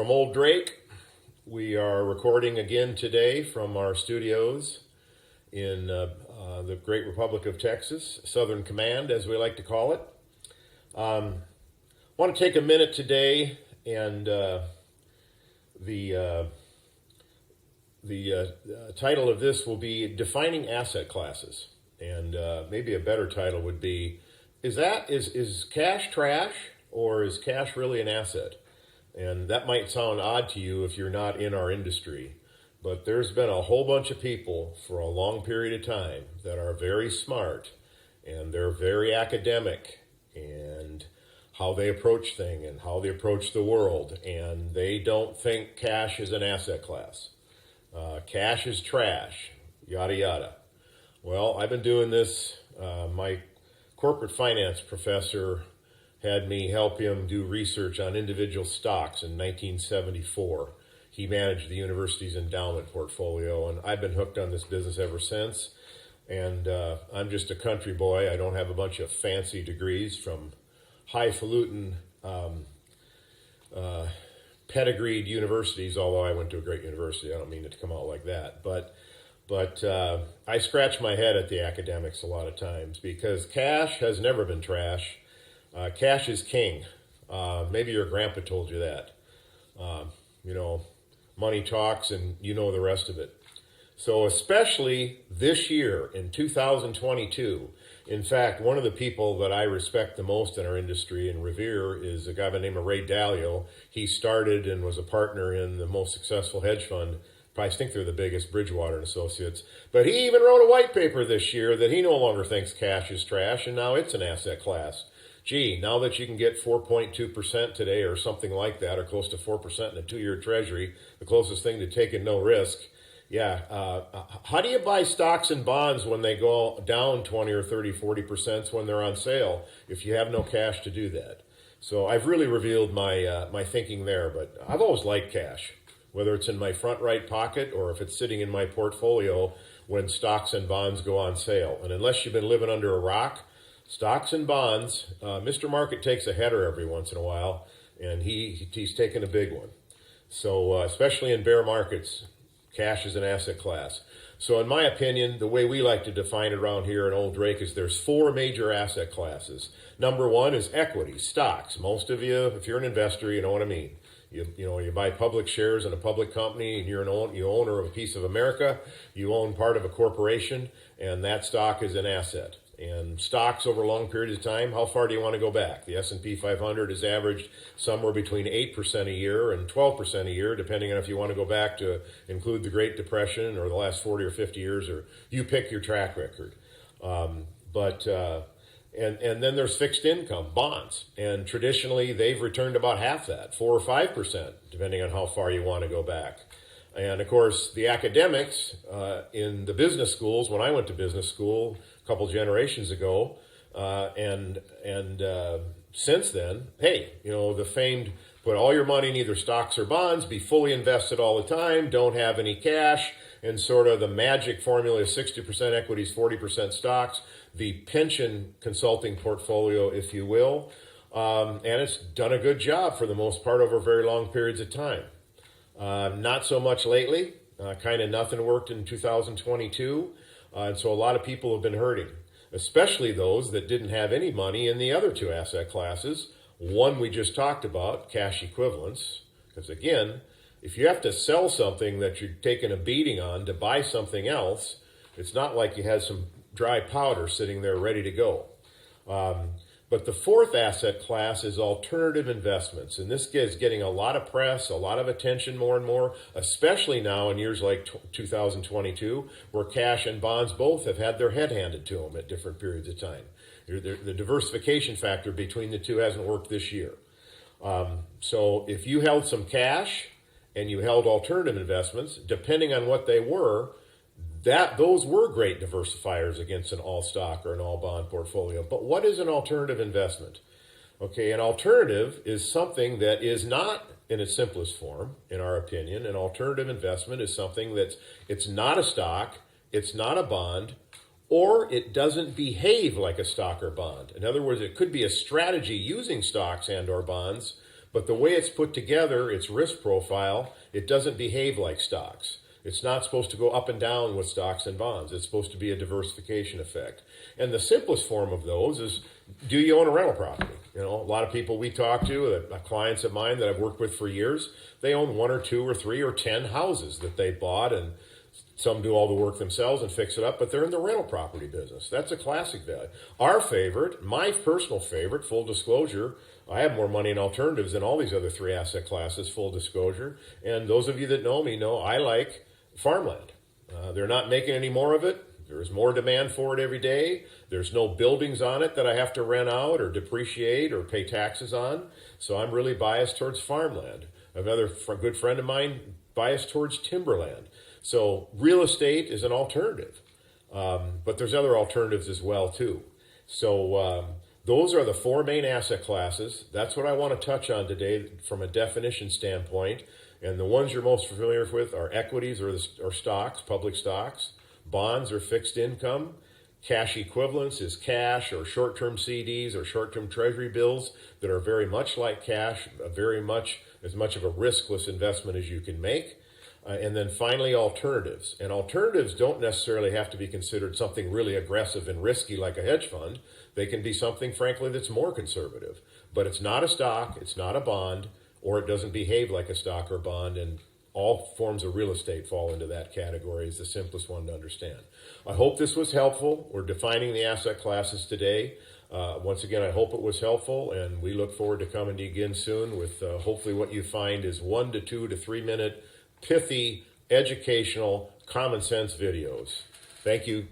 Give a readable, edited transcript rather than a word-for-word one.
From Old Drake, we are recording again today from our studios in the great Republic of Texas, Southern Command, as we like to call it. I want to take a minute today, and the title of this will be Defining Asset Classes. And maybe a better title would be, is cash trash, or is cash really an asset? And that might sound odd to you if you're not in our industry, but there's been a whole bunch of people for a long period of time that are very smart, and they're very academic, and how they approach things and how they approach the world, and they don't think cash is an asset class. Cash is trash, yada yada. Well, I've been doing this. My corporate finance professor had me help him do research on individual stocks in 1974. He managed the university's endowment portfolio, and I've been hooked on this business ever since. And I'm just a country boy. I don't have a bunch of fancy degrees from highfalutin, pedigreed universities, although I went to a great university. I don't mean it to come out like that. But I scratch my head at the academics a lot of times, because cash has never been trash. Cash is king. Maybe your grandpa told you that. Money talks, and you know the rest of it. So especially this year in 2022, in fact, one of the people that I respect the most in our industry and revere is a guy by the name of Ray Dalio. He started and was a partner in the most successful hedge fund. I think they're the biggest, Bridgewater and Associates. But he even wrote a white paper this year that he no longer thinks cash is trash, and now it's an asset class. Gee, now that you can get 4.2% today or something like that, or close to 4% in a 2-year treasury, the closest thing to taking no risk. Yeah, how do you buy stocks and bonds when they go down 20 or 30, 40% when they're on sale if you have no cash to do that? So I've really revealed my thinking there, but I've always liked cash, whether it's in my front right pocket or if it's sitting in my portfolio when stocks and bonds go on sale. And unless you've been living under a rock, stocks and bonds, Mr. Market takes a header every once in a while, and he's taken a big one. So especially in bear markets, cash is an asset class. So in my opinion, the way we like to define it around here in Old Drake is there's 4 major asset classes. Number 1 is equity, stocks. Most of you, if you're an investor, you know what I mean. You buy public shares in a public company, and you're you owner of a piece of America. You own part of a corporation, and that stock is an asset. And stocks over long periods of time, how far do you want to go back? The S&P 500 has averaged somewhere between 8% a year and 12% a year, depending on if you want to go back to include the Great Depression or the last 40 or 50 years, or you pick your track record. And then there's fixed income, bonds. And traditionally, they've returned about half that, 4 or 5%, depending on how far you want to go back. And of course, the academics in the business schools, when I went to business school a couple generations ago, and since then, hey, the famed put all your money in either stocks or bonds, be fully invested all the time, don't have any cash, and sort of the magic formula is 60% equities, 40% stocks, the pension consulting portfolio, if you will. And it's done a good job for the most part over very long periods of time. Not so much lately. Kind of nothing worked in 2022. And so a lot of people have been hurting, especially those that didn't have any money in the other 2 asset classes. One we just talked about, cash equivalents. Because again, if you have to sell something that you're taking a beating on to buy something else, it's not like you had some dry powder sitting there ready to go. But the 4th asset class is alternative investments. And this is getting a lot of press, a lot of attention more and more, especially now in years like 2022, where cash and bonds both have had their head handed to them at different periods of time. The diversification factor between the 2 hasn't worked this year. So if you held some cash and you held alternative investments, depending on what they were, those were great diversifiers against an all stock or an all bond portfolio. But what is an alternative investment? Okay, an alternative is something that is not, in its simplest form, in our opinion, an alternative investment is something it's not a stock, it's not a bond, or it doesn't behave like a stock or bond. In other words, it could be a strategy using stocks and or bonds, But the way it's put together, its risk profile, it doesn't behave like stocks. It's not supposed to go up and down with stocks and bonds. It's supposed to be a diversification effect. And the simplest form of those is, do you own a rental property? You know, a lot of people we talk to, clients of mine that I've worked with for years, they own 1 or 2 or 3 or 10 houses that they bought, and some do all the work themselves and fix it up, but they're in the rental property business. That's a classic value. Our favorite, my personal favorite, full disclosure, I have more money in alternatives than all these other 3 asset classes, full disclosure. And those of you that know me know I like farmland. They're not making any more of it. There's more demand for it every day. There's no buildings on it that I have to rent out or depreciate or pay taxes on. So I'm really biased towards farmland. Another good friend of mine biased towards timberland. So real estate is an alternative. But there's other alternatives as well, too. So those are the 4 main asset classes. That's what I want to touch on today from a definition standpoint. And the ones you're most familiar with are equities or stocks, public stocks. Bonds or fixed income. Cash equivalents is cash or short-term CDs or short-term treasury bills that are very much like cash, as much of a riskless investment as you can make. And then finally, alternatives. And alternatives don't necessarily have to be considered something really aggressive and risky like a hedge fund. They can be something, frankly, that's more conservative. But it's not a stock, it's not a bond, or it doesn't behave like a stock or bond, and all forms of real estate fall into that category. Is the simplest one to understand. I hope this was helpful. We're defining the asset classes today. Once again, I hope it was helpful, and we look forward to coming to you again soon with hopefully what you find is 1 to 2 to 3 minute pithy, educational, common sense videos. Thank you.